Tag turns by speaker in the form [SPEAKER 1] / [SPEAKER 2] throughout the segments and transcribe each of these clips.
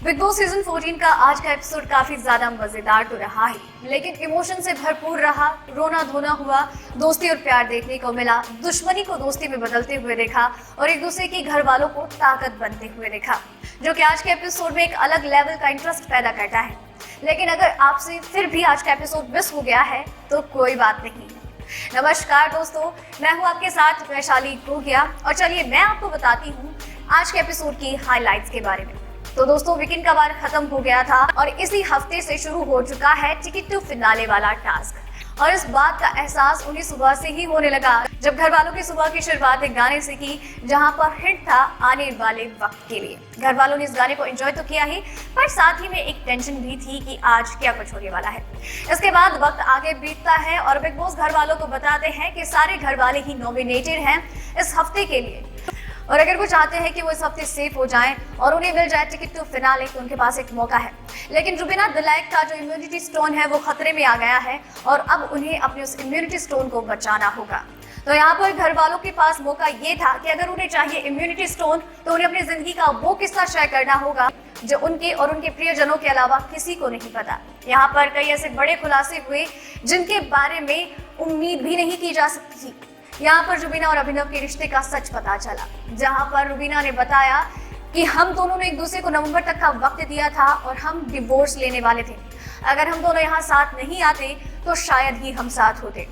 [SPEAKER 1] Big boss season 14 का आज का एपिसोड काफी ज्यादा मजेदार तो रहा ही, लेकिन इमोशन से भरपूर रहा। रोना धोना हुआ, दोस्ती और प्यार देखने को मिला, दुश्मनी को दोस्ती में बदलते हुए देखा और एक दूसरे के घर वालों को ताकत बनते हुए देखा, जो कि आज के एपिसोड में एक अलग लेवल का इंटरेस्ट पैदा करता है। लेकिन अगर आपसे फिर भी आज का एपिसोड मिस हो गया है तो कोई बात नहीं। नमस्कार दोस्तों, मैं हूँ आपके साथ वैशाली गोगिया और चलिए मैं आपको बताती हूँ आज के एपिसोड की हाइलाइट्स के बारे में। तो दोस्तों, वीकेंड का वार खत्म हो गया था और इसी हफ्ते से शुरू हो चुका है टिकट टू फिनाले वाला टास्क। और इस बात का एहसास उन्हें सुबह से ही होने लगा जब घर वालों की सुबह की शुरुआत एक गाने से की, जहां पर हिंट था आने वाले वक्त के लिए। घर वालों ने इस गाने को एंजॉय तो किया ही, पर साथ ही में एक टेंशन भी थी कि आज क्या कुछ होने वाला है। इसके बाद वक्त आगे बीतता है और बिग बॉस घर वालों को बताते हैं कि सारे घर वाले ही नॉमिनेटेड हैं इस हफ्ते के लिए, और अगर वो चाहते हैं कि वो इस हफ्ते सेफ हो जाएं और उन्हें मिल जाए टिकट टू फिनाले तो उनके पास एक मौका है। लेकिन रुबीना दिलैक का जो इम्यूनिटी स्टोन है वो खतरे में आ गया है और अब उन्हें अपने उस इम्यूनिटी स्टोन को बचाना होगा। तो यहाँ पर घर वालों के पास मौका ये था कि अगर उन्हें चाहिए इम्यूनिटी स्टोन तो उन्हें अपनी जिंदगी का वो किस्सा शेयर करना होगा जो उनके और उनके प्रियजनों के अलावा किसी को नहीं पता। यहाँ पर कई ऐसे बड़े खुलासे हुए जिनके बारे में उम्मीद भी नहीं की जा सकती थी। यहाँ पर रुबीना और अभिनव के रिश्ते का सच पता चला, जहाँ पर रुबीना ने बताया कि हम दोनों ने एक दूसरे को नवंबर तक का वक्त दिया था और हम डिवोर्स लेने वाले थे। अगर हम दोनों यहाँ साथ नहीं आते तो शायद ही हम साथ होते।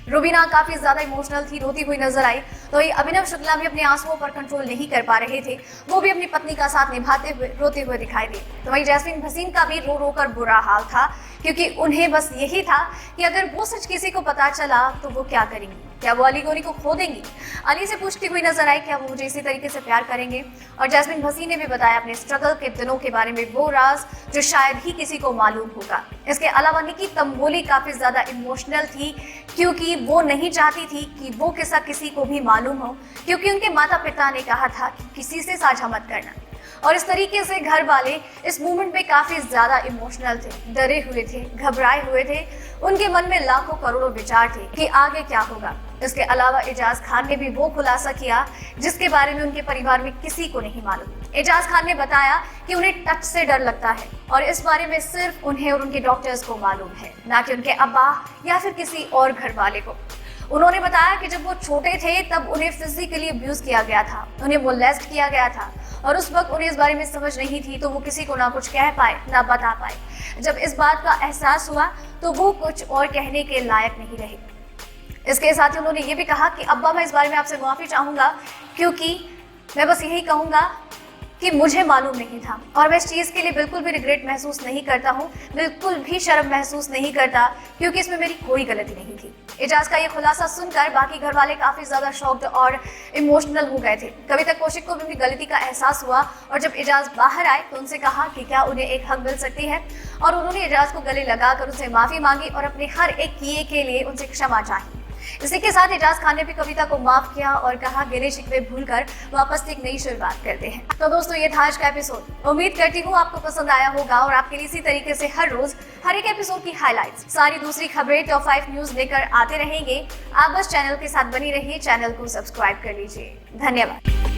[SPEAKER 1] रुबीना काफी ज्यादा इमोशनल थी, रोती हुई नजर आई। तो ये अभिनव शुक्ला भी अपने आंसुओं पर कंट्रोल नहीं कर पा रहे थे, वो भी अपनी पत्नी का साथ निभाते हुए रोते हुए दिखाई दिए। तो वहीं जैस्मीन भसीन का भी रो रो कर बुरा हाल था, क्योंकि उन्हें बस यही था कि अगर वो सच किसी को पता चला तो वो क्या करेंगी, क्या वो अली गोनी को खो देंगी। अली से पूछती हुई नजर आई क्या वो मुझे इसी तरीके से प्यार करेंगे। और जैस्मीन भसीन ने भी बताया अपने स्ट्रगल के दिनों के बारे में, वो राज जो शायद ही किसी को मालूम होगा। इसके अलावा निकी तंबोली काफी ज्यादा इमोशनल थी, क्योंकि वो नहीं चाहती थी कि वो किस्सा किसी को भी मालूम हो, क्योंकि उनके माता पिता ने कहा था कि किसी से साझा मत करना। और इस तरीके से घर वाले इस मूवमेंट पे काफी ज्यादा इमोशनल थे, डरे हुए थे, घबराए हुए थे। उनके मन में लाखों करोड़ों विचार थे कि आगे क्या होगा। इसके अलावा एजाज खान ने भी वो खुलासा किया जिसके बारे में उनके परिवार में किसी को नहीं मालूम। एजाज खान ने बताया कि उन्हें टच से डर लगता है और इस बारे में सिर्फ उन्हें और उनके डॉक्टर्स को मालूम है, ना कि उनके अब्बा या फिर किसी और घर वाले को। उन्होंने बताया कि जब वो छोटे थे तब उन्हें फिजिकली अब्यूज किया गया था, उन्हें मोलेस्ट किया गया था और उस वक्त उन्हें इस बारे में समझ नहीं थी, तो वो किसी को ना कुछ कह पाए ना बता पाए। जब इस बात का एहसास हुआ तो वो कुछ और कहने के लायक नहीं रहे। इसके साथ ही उन्होंने ये भी कहा कि अब्बा, मैं इस बारे में आपसे माफी चाहूंगा, क्योंकि मैं बस यही कहूंगा कि मुझे मालूम नहीं था और मैं इस चीज़ के लिए बिल्कुल भी रिग्रेट महसूस नहीं करता हूँ, बिल्कुल भी शर्म महसूस नहीं करता, क्योंकि इसमें मेरी कोई गलती नहीं थी। एजाज का ये खुलासा सुनकर बाकी घर वाले काफी ज्यादा शॉक्ड और इमोशनल हो गए थे। कभी तक कौशिक को भी अपनी गलती का एहसास हुआ और जब एजाज बाहर आए तो उनसे कहा कि क्या उन्हें एक हक मिल सकती है, और उन्होंने एजाज को गले लगाकर उनसे माफी मांगी और अपने हर एक किए के लिए उनसे क्षमा चाही। इसी के साथ एजाज खान ने भी कविता को माफ किया और कहा गिले शिकवे भूलकर वापस एक नई शुरुआत करते हैं। तो दोस्तों, ये था आज का एपिसोड। उम्मीद करती हूँ आपको पसंद आया होगा और आपके लिए इसी तरीके से हर रोज हर एक एपिसोड की हाइलाइट्स, सारी दूसरी खबरें, टॉप 5 न्यूज लेकर आते रहेंगे। आप बस चैनल के साथ बनी रहिए, चैनल को सब्सक्राइब कर लीजिए। धन्यवाद।